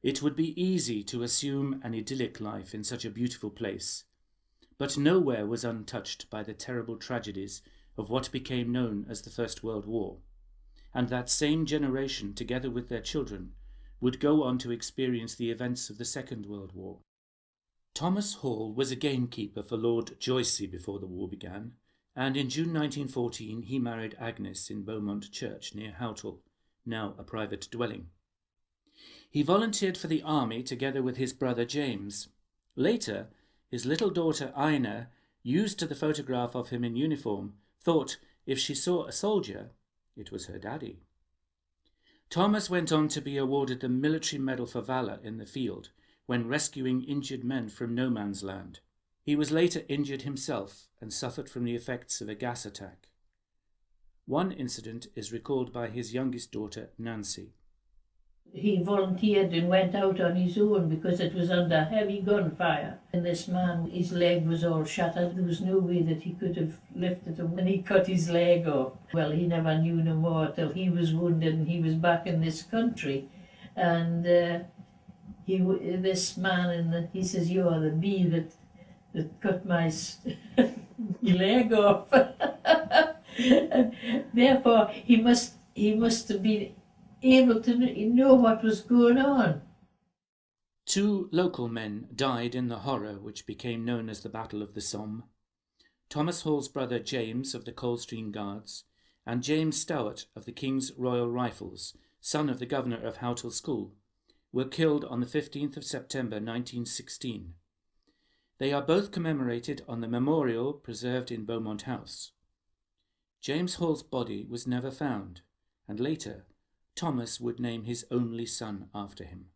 It would be easy to assume an idyllic life in such a beautiful place, but nowhere was untouched by the terrible tragedies of what became known as the First World War, and that same generation, together with their children, would go on to experience the events of the Second World War. Thomas Hall was a gamekeeper for Lord Joycey before the war began, and in June 1914 he married Agnes in Beaumont Church near Houghton, now a private dwelling. He volunteered for the army together with his brother James. Later, his little daughter Ina, used to the photograph of him in uniform, thought if she saw a soldier, it was her daddy. Thomas went on to be awarded the Military Medal for Valour in the field when rescuing injured men from no man's land. He was later injured himself and suffered from the effects of a gas attack. One incident is recalled by his youngest daughter, Nancy. He volunteered and went out on his own because it was under heavy gunfire. And this man, his leg was all shattered. There was no way that he could have lifted him, and he cut his leg off. Well, he never knew no more till he was wounded and he was back in this country. And this man, he says, "You're the bee that cut my leg off." And therefore, he must have been able to know what was going on. 2 local men died in the horror which became known as the Battle of the Somme. Thomas Hall's brother James of the Coldstream Guards and James Stowart of the King's Royal Rifles, son of the governor of Houghton School, were killed on the 15th of September 1916. They are both commemorated on the memorial preserved in Beaumont House. James Hall's body was never found, and later Thomas would name his only son after him.